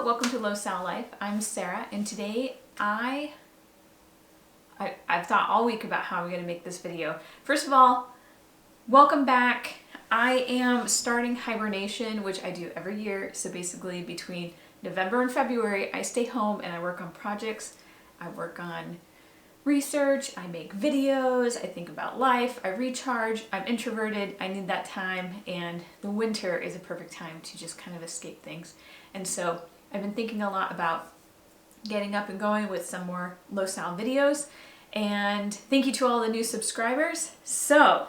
Hello, welcome to Low-sal-life. I'm Sarah, and today I've thought all week about how I'm going to make this video. First of all, welcome back. I am starting hibernation, which I do every year. So basically between November and February, I stay home and I work on projects. I work on research, I make videos, I think about life, I recharge. I'm introverted, I need that time, and the winter is a perfect time to just kind of escape things. And so I've been thinking a lot about getting up and going with some more low-sal videos, and thank you to all the new subscribers. So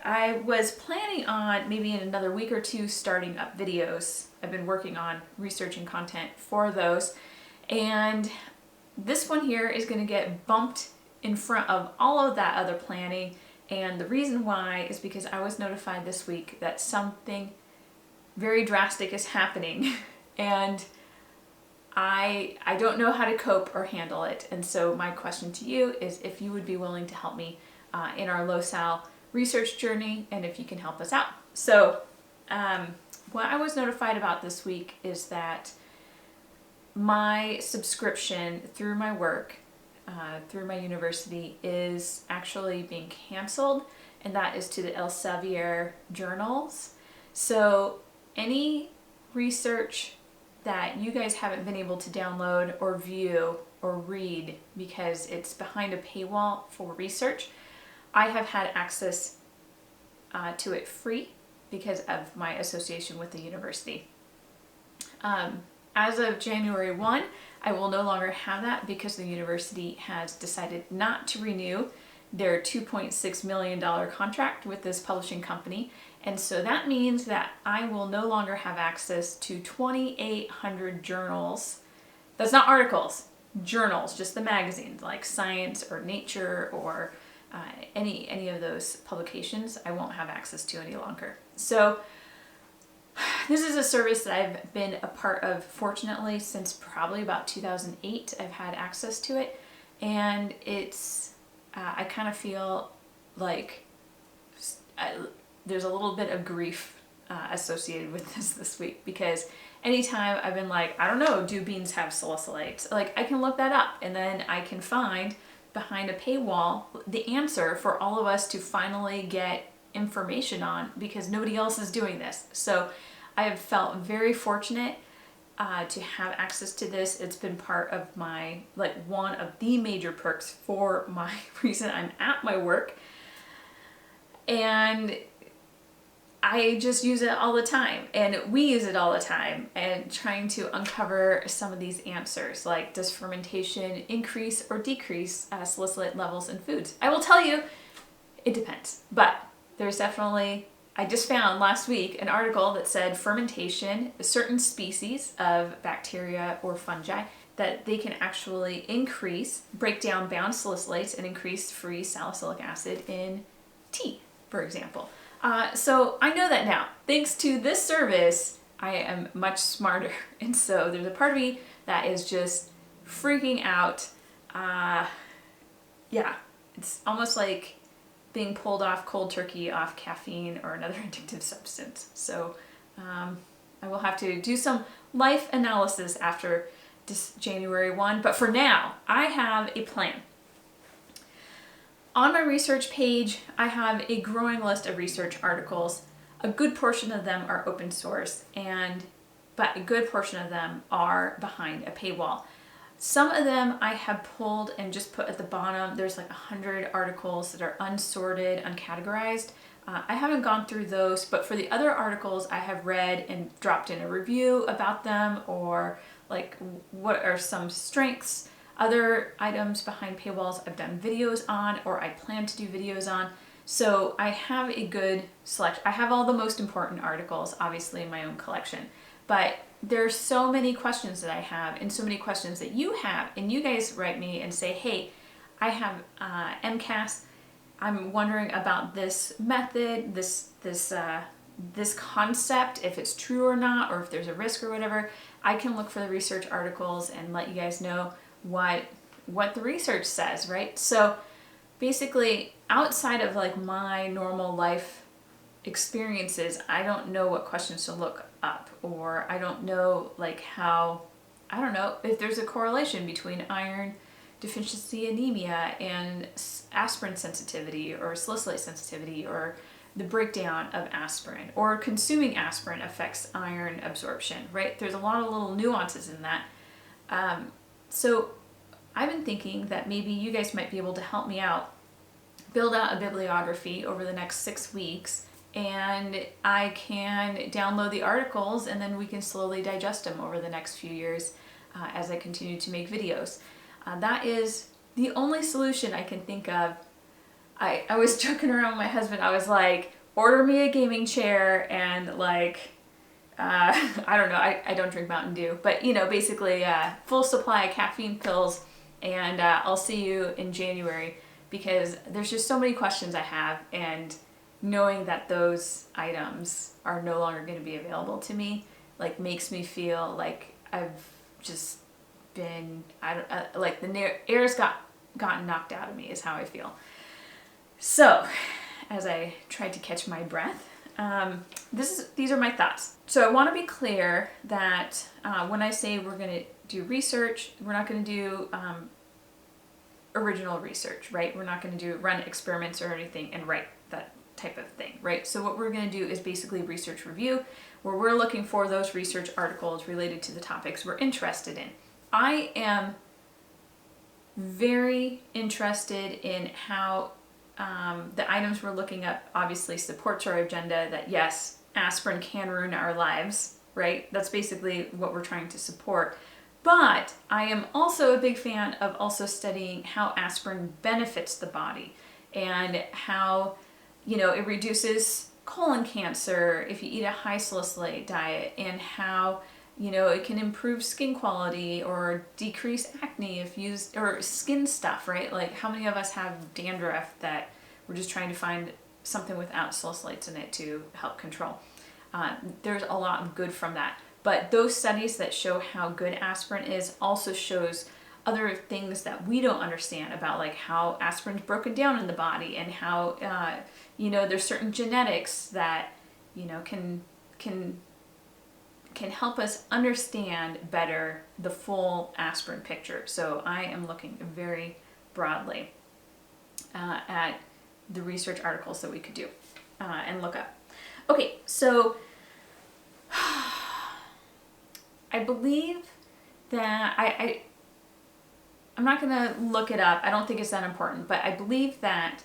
I was planning on maybe in another week or two starting up videos. I've been working on researching content for those, and this one here is going to get bumped in front of all of that other planning, and the reason why is because I was notified this week that something very drastic is happening and I don't know how to cope or handle it. And so my question to you is if you would be willing to help me in our low-sal research journey, and if you can help us out. So what I was notified about this week is that my subscription through my work, through my university, is actually being canceled, and that is to the Elsevier journals. So any research that you guys haven't been able to download or view or read because it's behind a paywall for research, I have had access to it free because of my association with the university. As of January 1, I will no longer have that because the university has decided not to renew their $2.6 million contract with this publishing company. And so that means that I will no longer have access to 2,800 journals. That's not articles, journals, just the magazines like Science or Nature or any of those publications I won't have access to any longer. So this is a service that I've been a part of, fortunately, since probably about 2008. I've had access to it, and it's, I kind of feel like there's a little bit of grief associated with this week, because anytime I've been like, I don't know, do beans have salicylates? Like, I can look that up, and then I can find behind a paywall the answer for all of us to finally get information on, because nobody else is doing this. So I have felt very fortunate to have access to this. It's been part of my, one of the major perks for my reason I'm at my work, and I just use it all the time, and we use it all the time, and trying to uncover some of these answers, like does fermentation increase or decrease salicylate levels in foods? I will tell you, it depends, but there's definitely, I just found last week an article that said fermentation, certain species of bacteria or fungi, that they can actually break down bound salicylates and increase free salicylic acid in tea, for example. So I know that now. Thanks to this service, I am much smarter. And so there's a part of me that is just freaking out. Yeah, it's almost like being pulled off cold turkey off caffeine or another addictive substance. So I will have to do some life analysis after this January 1. But for now, I have a plan. On my research page, I have a growing list of research articles. A good portion of them are open source, but a good portion of them are behind a paywall. Some of them I have pulled and just put at the bottom. There's like 100 articles that are unsorted, uncategorized. I haven't gone through those, but for the other articles I have read and dropped in a review about them, or like what are some strengths. Other items behind paywalls I've done videos on, or I plan to do videos on. So I have a good selection. I have all the most important articles, obviously, in my own collection. But there's so many questions that I have, and so many questions that you have, and you guys write me and say, hey, I have MCAS. I'm wondering about this method, this concept, if it's true or not, or if there's a risk or whatever. I can look for the research articles and let you guys know what the research says, right? So basically, outside of like my normal life experiences, I don't know what questions to look up, or I don't know like how, I don't know if there's a correlation between iron deficiency anemia and aspirin sensitivity or salicylate sensitivity, or the breakdown of aspirin, or consuming aspirin affects iron absorption, right? There's a lot of little nuances in that. So I've been thinking that maybe you guys might be able to help me out, build out a bibliography over the next 6 weeks, and I can download the articles and then we can slowly digest them over the next few years as I continue to make videos. That is the only solution I can think of. I was joking around with my husband. I was like, order me a gaming chair and like, I don't know, I don't drink Mountain Dew, but you know, basically full supply of caffeine pills, and I'll see you in January, because there's just so many questions I have, and knowing that those items are no longer going to be available to me, like, makes me feel like I've just been, like the air's gotten knocked out of me is how I feel. As I tried to catch my breath, these are my thoughts. So I want to be clear that when I say we're going to do research, we're not going to do original research, right? We're not going to run experiments or anything and write that type of thing, right? So what we're going to do is basically research review, where we're looking for those research articles related to the topics we're interested in. I am very interested in how the items we're looking up obviously supports our agenda that yes, aspirin can ruin our lives, right? That's basically what we're trying to support. But I am also a big fan of also studying how aspirin benefits the body, and how, you know, it reduces colon cancer if you eat a high salicylate diet, and how, you know, it can improve skin quality or decrease acne if used, or skin stuff, right? Like, how many of us have dandruff that we're just trying to find something without salicylates in it to help control? There's a lot of good from that. But those studies that show how good aspirin is also shows other things that we don't understand about, like how aspirin's broken down in the body, and how, you know, there's certain genetics that, you know, can help us understand better the full aspirin picture. So I am looking very broadly at the research articles that we could do and look up. Okay, so I believe that I'm not going to look it up. I don't think it's that important, but I believe that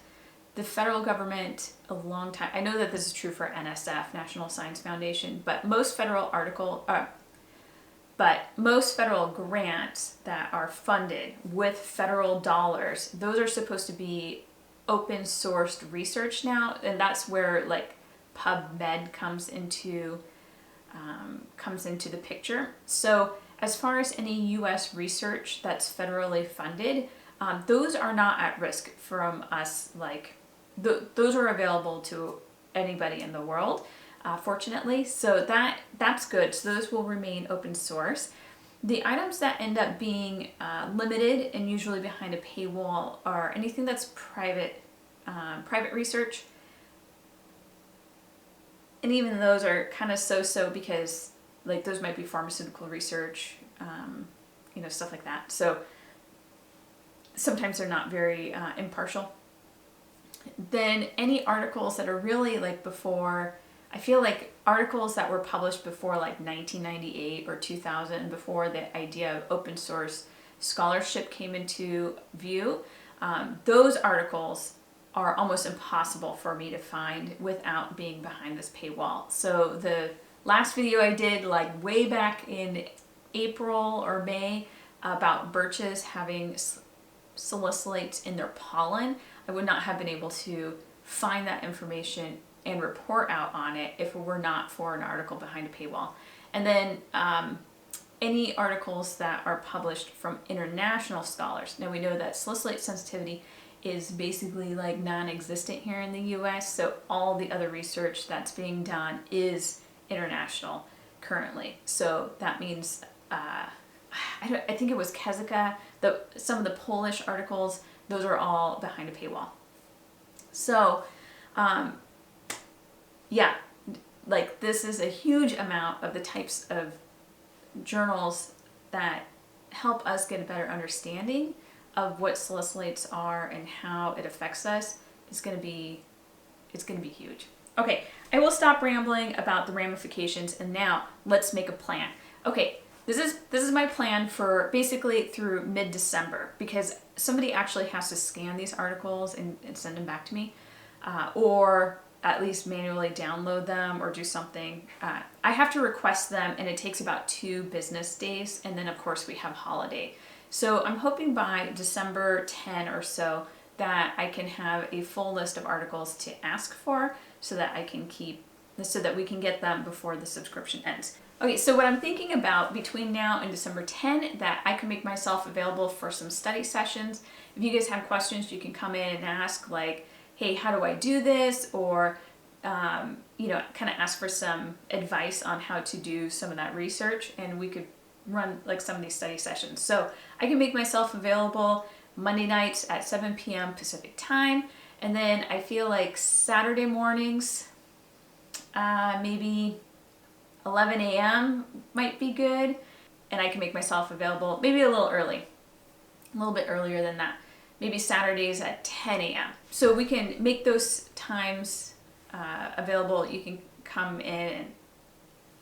the federal government a long time, I know that this is true for NSF, National Science Foundation, but most federal grants that are funded with federal dollars, those are supposed to be open sourced research now, and that's where like PubMed comes into the picture. So as far as any U.S. research that's federally funded, those are not at risk from us. Like those are available to anybody in the world, fortunately. So that's good. So those will remain open source. The items that end up being limited and usually behind a paywall are anything that's private research. And even those are kind of so-so, because like those might be pharmaceutical research, you know, stuff like that. So sometimes they're not very impartial. Then any articles that are really like before, I feel like articles that were published before like 1998 or 2000, before the idea of open source scholarship came into view, those articles are almost impossible for me to find without being behind this paywall. So the last video I did like way back in April or May about birches having salicylates in their pollen, I would not have been able to find that information and report out on it if it were not for an article behind a paywall. And then any articles that are published from international scholars. Now we know that salicylate sensitivity is basically like non-existent here in the US, so all the other research that's being done is international currently. So that means, I think it was Kezika, some of the Polish articles, those are all behind a paywall. So, yeah, Like, this is a huge amount of the types of journals that help us get a better understanding of what salicylates are and how it affects us. It's going to be huge. Okay, I will stop rambling about the ramifications, and now let's make a plan. Okay, this is my plan for basically through mid-December, because somebody actually has to scan these articles and send them back to me, or at least manually download them or do something. I have to request them, and it takes about 2 business days, and then of course we have holiday. So I'm hoping by December 10 or so that I can have a full list of articles to ask for, so that we can get them before the subscription ends. Okay, so what I'm thinking about between now and December 10, that I can make myself available for some study sessions. If you guys have questions, you can come in and ask, like, hey, how do I do this? Or, kind of ask for some advice on how to do some of that research, and we could run like some of these study sessions. So I can make myself available Monday nights at 7 p.m. Pacific time, and then I feel like Saturday mornings, maybe 11 a.m. might be good, and I can make myself available maybe a little bit earlier than that. Maybe Saturdays at 10 a.m. So we can make those times available. You can come in and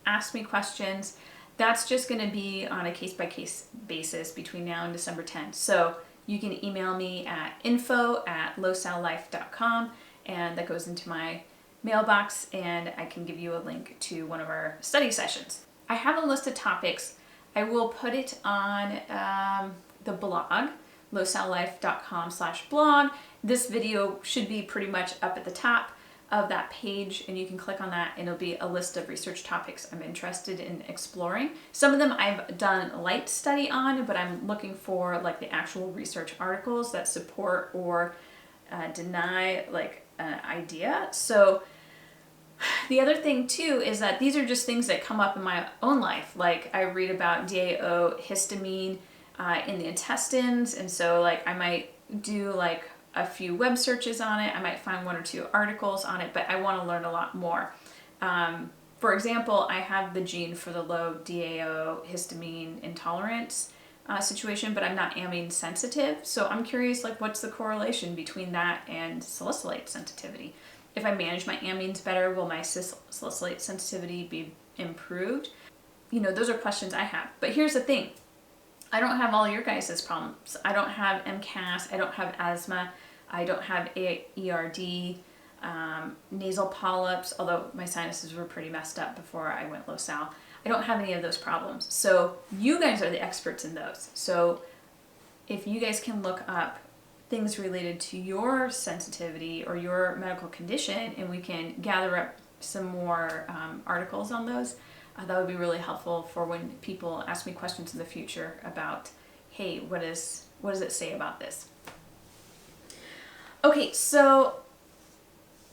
ask me questions. That's just going to be on a case-by-case basis between now and December 10th. So you can email me at info@low-sal-life.com, and that goes into my mailbox, and I can give you a link to one of our study sessions. I have a list of topics. I will put it on the blog, low-sal-life.com/blog. This video should be pretty much up at the top of that page, and you can click on that, and it'll be a list of research topics I'm interested in exploring. Some of them I've done light study on, but I'm looking for like the actual research articles that support or deny like an idea. So the other thing too is that these are just things that come up in my own life. Like, I read about DAO, histamine in the intestines, and so like I might do like a few web searches on it. I might find 1 or 2 articles on it, but I want to learn a lot more. For example, I have the gene for the low DAO histamine intolerance situation, but I'm not amine sensitive. So I'm curious, like, what's the correlation between that and salicylate sensitivity? If I manage my amines better, will my salicylate sensitivity be improved? Those are questions I have. But here's the thing. I don't have all your guys' problems. I don't have MCAS, I don't have asthma, I don't have ERD, nasal polyps, although my sinuses were pretty messed up before I went low-sal. I don't have any of those problems. So you guys are the experts in those. So if you guys can look up things related to your sensitivity or your medical condition, and we can gather up some more articles on those, that would be really helpful for when people ask me questions in the future about, hey, what does it say about this? Okay, so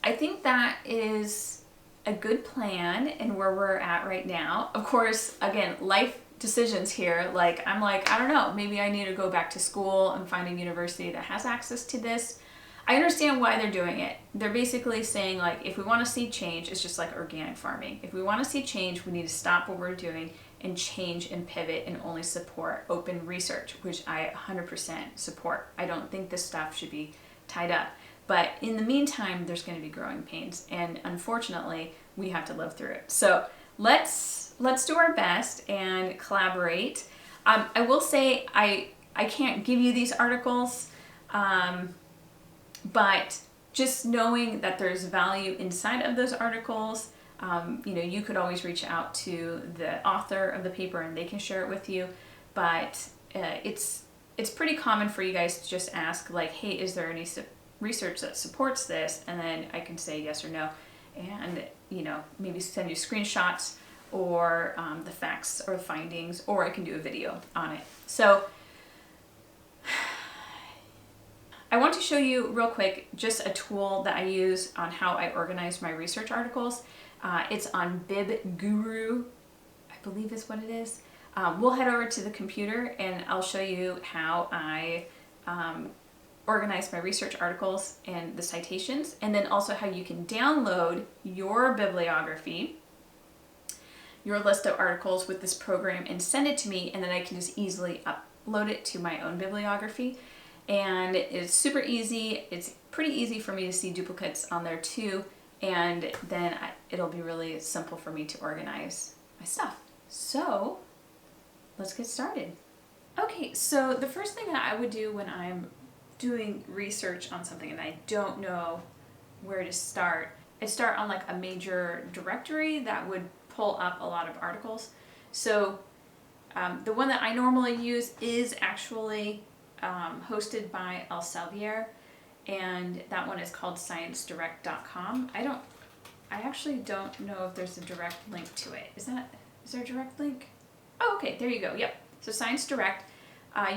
I think that is a good plan and where we're at right now. Of course, again, life decisions here. Like, I'm like, I don't know, maybe I need to go back to school and find a university that has access to this. I understand why they're doing it. They're basically saying, like, if we want to see change, it's just like organic farming. If we want to see change, we need to stop what we're doing and change and pivot and only support open research, which I 100% support. I don't think this stuff should be tied up. But in the meantime, there's going to be growing pains, and unfortunately, we have to live through it. So let's do our best and collaborate. I will say I can't give you these articles, but just knowing that there's value inside of those articles, you could always reach out to the author of the paper and they can share it with you. But it's pretty common for you guys to just ask, like, hey, is there any research that supports this? And then I can say yes or no, and maybe send you screenshots or the facts or the findings, or I can do a video on it. So I want to show you real quick just a tool that I use on how I organize my research articles. It's on BibGuru, I believe is what it is. We'll head over to the computer and I'll show you how I organize my research articles and the citations, and then also how you can download your bibliography your list of articles with this program and send it to me, and then I can just easily upload it to my own bibliography. And it's super easy. It's pretty easy for me to see duplicates on there too, and then it'll be really simple for me to organize my stuff. So let's get started. Okay, so the first thing that I would do when I'm doing research on something and I don't know where to start, I start on like a major directory that would pull up a lot of articles. So the one that I normally use is actually hosted by Elsevier, and that one is called sciencedirect.com. I actually don't know if there's a direct link to it. Is there a direct link? Oh, okay, there you go. Yep. So Science Direct.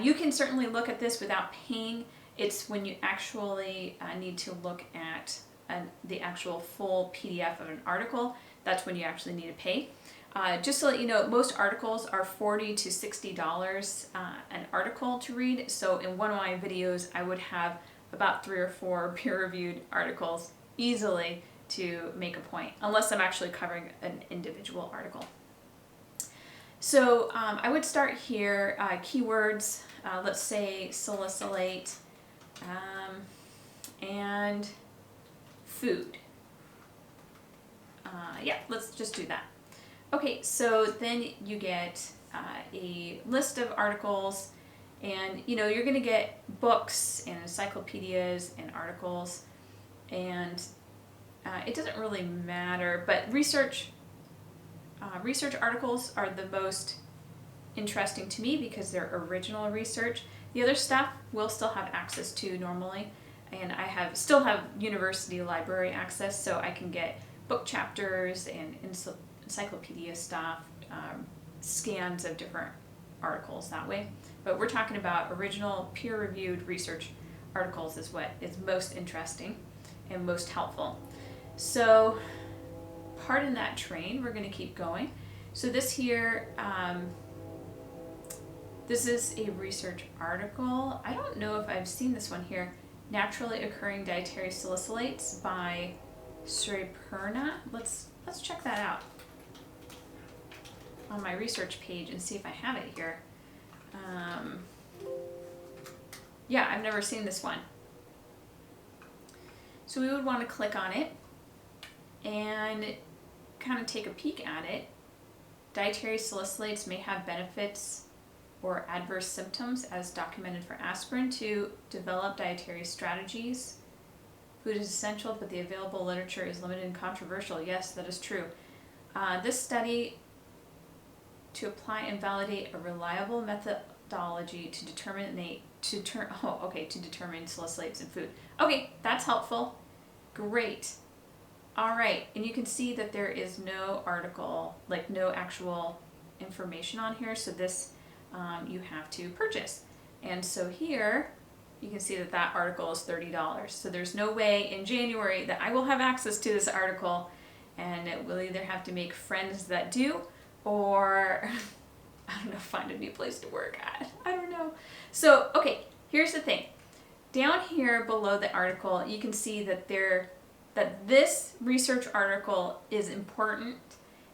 You can certainly look at this without paying. It's when you actually need to look at the actual full PDF of an article. That's when you actually need to pay. Just to let you know, most articles are $40 to $60 an article to read. So in one of my videos, I would have about 3 or 4 peer-reviewed articles easily to make a point, unless I'm actually covering an individual article. So I would start here, keywords, let's say salicylate, and food. Yeah, let's just do that. Okay, so then you get a list of articles, and you're going to get books and encyclopedias and articles, and it doesn't really matter, but research articles are the most interesting to me because they're original research. The other stuff we'll still have access to normally, and I still have university library access, so I can get book chapters and encyclopedia stuff, scans of different articles that way. But we're talking about original peer-reviewed research articles is what is most interesting and most helpful. So pardon that train, we're going to keep going. So this here, this is a research article. I don't know if I've seen this one here. Naturally Occurring Dietary Salicylates by Sarah Verlinde. Let's check that out on my research page and see if I have it here. Yeah, I've never seen this one. So we would want to click on it and kind of take a peek at it. Dietary salicylates may have benefits or adverse symptoms as documented for aspirin. To develop dietary strategies, food is essential, but the available literature is limited and controversial. Yes, that is true. This study to apply and validate a reliable methodology to determine salicylates in food. Okay, that's helpful. Great. All right, and you can see that there is no article, like no actual information on here, so this you have to purchase. And so here you can see that article is $30. So there's no way in January that I will have access to this article, and it will either have to make friends that do, or I don't know, find a new place to work at. I don't know. So, okay, here's the thing. Down here below the article, you can see that this research article is important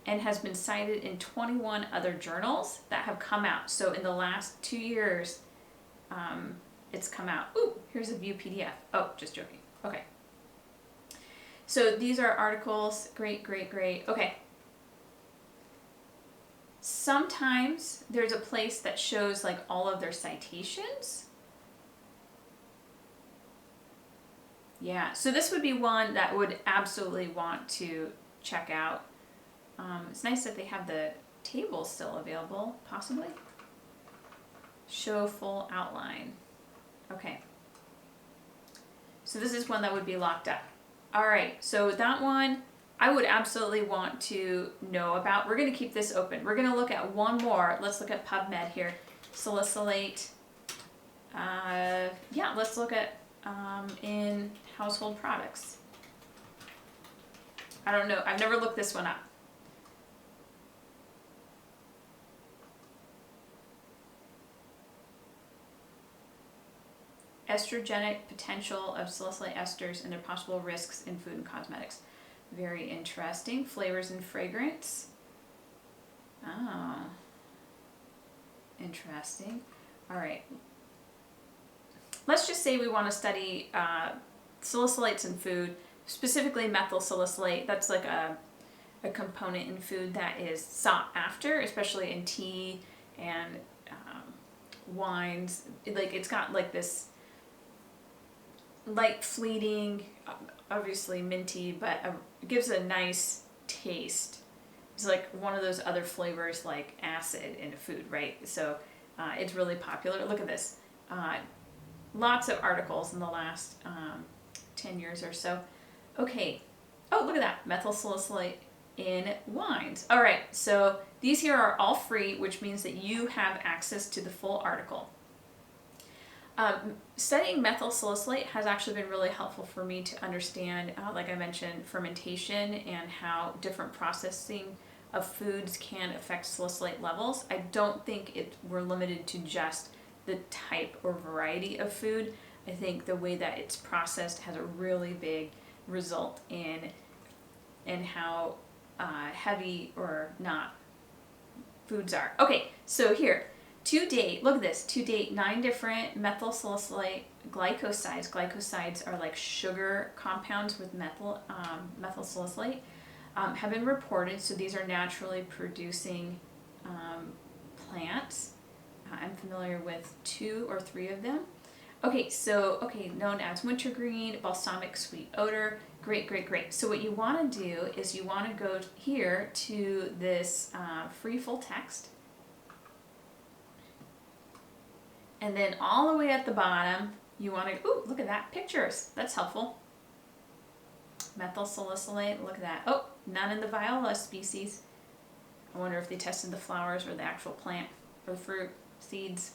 and has been cited in 21 other journals that have come out. So in the last 2 years, it's come out. Ooh, here's a view PDF. Oh, just joking. Okay. So these are articles. Great, great, great. Okay. Sometimes there's a place that shows like all of their citations. Yeah, so this would be one that would absolutely want to check out. It's nice that they have the table still available, possibly. Show full outline. Okay. So this is one that would be locked up. All right, so that one I would absolutely want to know about. We're going to keep this open. We're going to look at one more. Let's look at PubMed here. Salicylate. Yeah, let's look at in household products. I don't know. I've never looked this one up. Estrogenic potential of salicylate esters and their possible risks in food and cosmetics. Very interesting. Flavors and fragrance. Oh, interesting. All right. Let's just say we want to study salicylates in food, specifically methyl salicylate. That's like a component in food that is sought after, especially in tea and wines. Like it's got like this light fleeting, obviously minty, but it gives a nice taste. It's like one of those other flavors like acid in food, right? So it's really popular. Look at this. Lots of articles in the last 10 years or so. Okay. Oh, look at that. Methyl salicylate in wines. All right. So these here are all free, which means that you have access to the full article. Studying methyl salicylate has actually been really helpful for me to understand, like I mentioned, fermentation and how different processing of foods can affect salicylate levels. I don't think we're limited to just the type or variety of food. I think the way that it's processed has a really big result in how heavy or not foods are. Okay, so here, to date, look at this. To date, 9 different methyl salicylate glycosides. Glycosides are like sugar compounds with methyl salicylate. Have been reported. So these are naturally producing plants. I'm familiar with 2 or 3 of them. Okay, so known as wintergreen, balsamic sweet odor. Great, great, great. So what you want to do is you want to go here to this free full text. And then all the way at the bottom, you want to, ooh, look at that, pictures. That's helpful. Methyl salicylate, look at that. Oh, none in the viola species. I wonder if they tested the flowers or the actual plant or the fruit, seeds.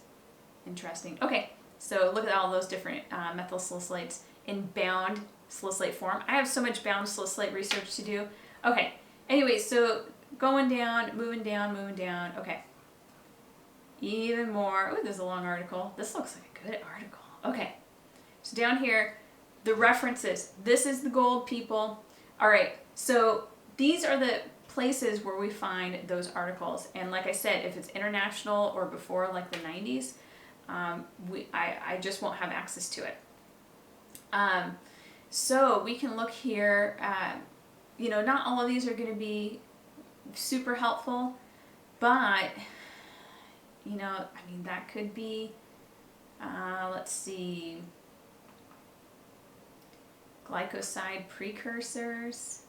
Interesting. Okay, so look at all those different methyl salicylates in bound salicylate form. I have so much bound salicylate research to do. Okay, anyway, so going down, moving down. Okay. Even more. Oh, there's a long article. This looks like a good article. Okay. So down here, the references. This is the gold, people. All right. So these are the places where we find those articles. And like I said, if it's international or before like the 90s, I just won't have access to it. So we can look here. Not all of these are going to be super helpful, but that could be, let's see, glycoside precursors.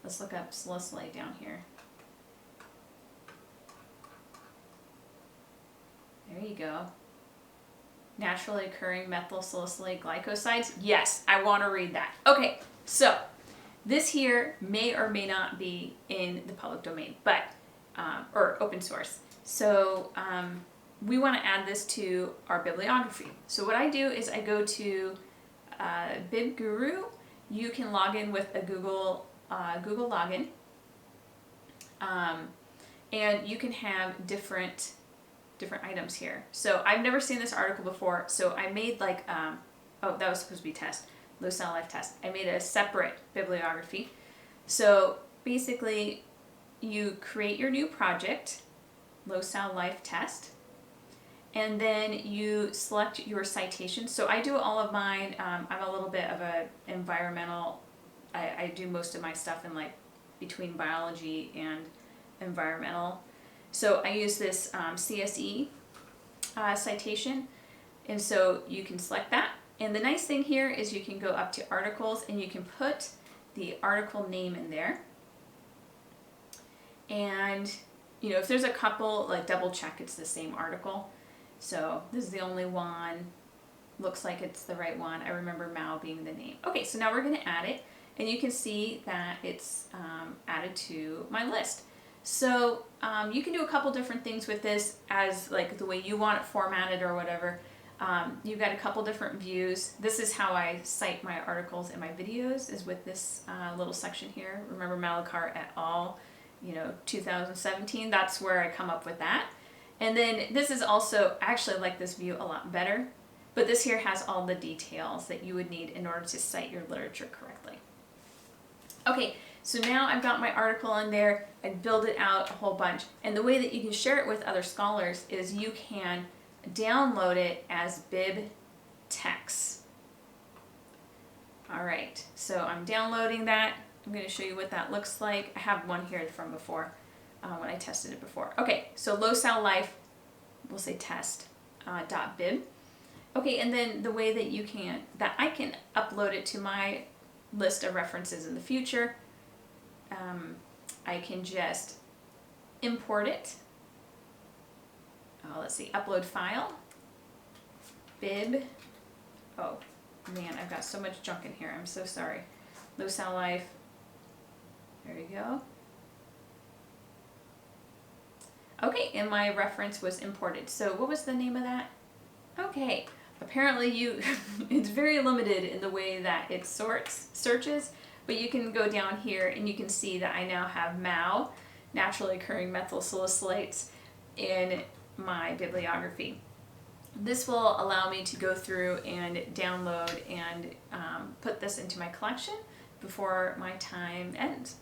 Let's look up salicylate down here. There you go. Naturally occurring methyl salicylate glycosides. Yes, I want to read that. Okay, so this here may or may not be in the public domain, but or open source. So we want to add this to our bibliography. So what I do is I go to BibGuru. You can log in with a Google login, and you can have different items here. So I've never seen this article before, so I made like that was supposed to be test. Low-sal-life test. I made a separate bibliography. So basically, you create your new project, Low-sal-life test, and then you select your citations. So I do all of mine. I'm a little bit of an environmental. I do most of my stuff in like between biology and environmental. So I use this CSE citation, and so you can select that. And the nice thing here is you can go up to articles and you can put the article name in there. And, if there's a couple, like double check it's the same article. So this is the only one. Looks like it's the right one. I remember Mao being the name. Okay, so now we're going to add it. And you can see that it's added to my list. So you can do a couple different things with this as like the way you want it formatted or whatever. You've got a couple different views. This is how I cite my articles and my videos, is with this little section here. Remember Malakar et al., 2017. That's where I come up with that. And then this is also, I actually like this view a lot better, but this here has all the details that you would need in order to cite your literature correctly. Okay, so now I've got my article in there. I build it out a whole bunch. And the way that you can share it with other scholars is you can download it as bib text. All right, so I'm downloading that. I'm going to show you what that looks like. I have one here from before, when I tested it before. Okay, so low-sal-life, we'll say test, .bib. Okay, and then the way that I can upload it to my list of references in the future, I can just import it. Let's see, upload file, bib. Oh man, I've got so much junk in here. I'm so sorry. Low-sal-life. There you go. Okay, and my reference was imported. So what was the name of that? Okay, apparently it's very limited in the way that it searches, but you can go down here and you can see that I now have MAO, naturally occurring methyl salicylates, in my bibliography. This will allow me to go through and download and put this into my collection before my time ends.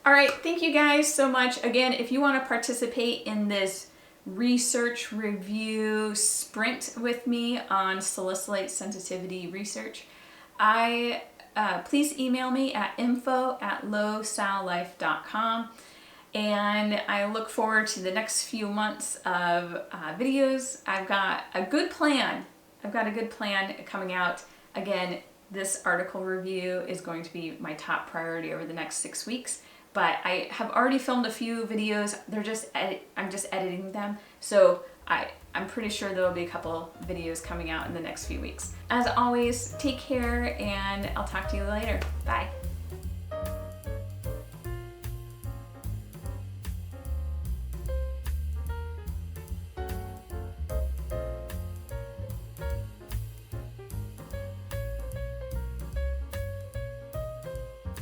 All right, thank you guys so much. Again, if you want to participate in this research review sprint with me on salicylate sensitivity research, please email me at info@low-sal-life.com. And I look forward to the next few months of videos. I've got a good plan. Coming out. Again, this article review is going to be my top priority over the next 6 weeks. But I have already filmed a few videos. I'm just editing them. So I'm pretty sure there will be a couple videos coming out in the next few weeks. As always, take care and I'll talk to you later. Bye.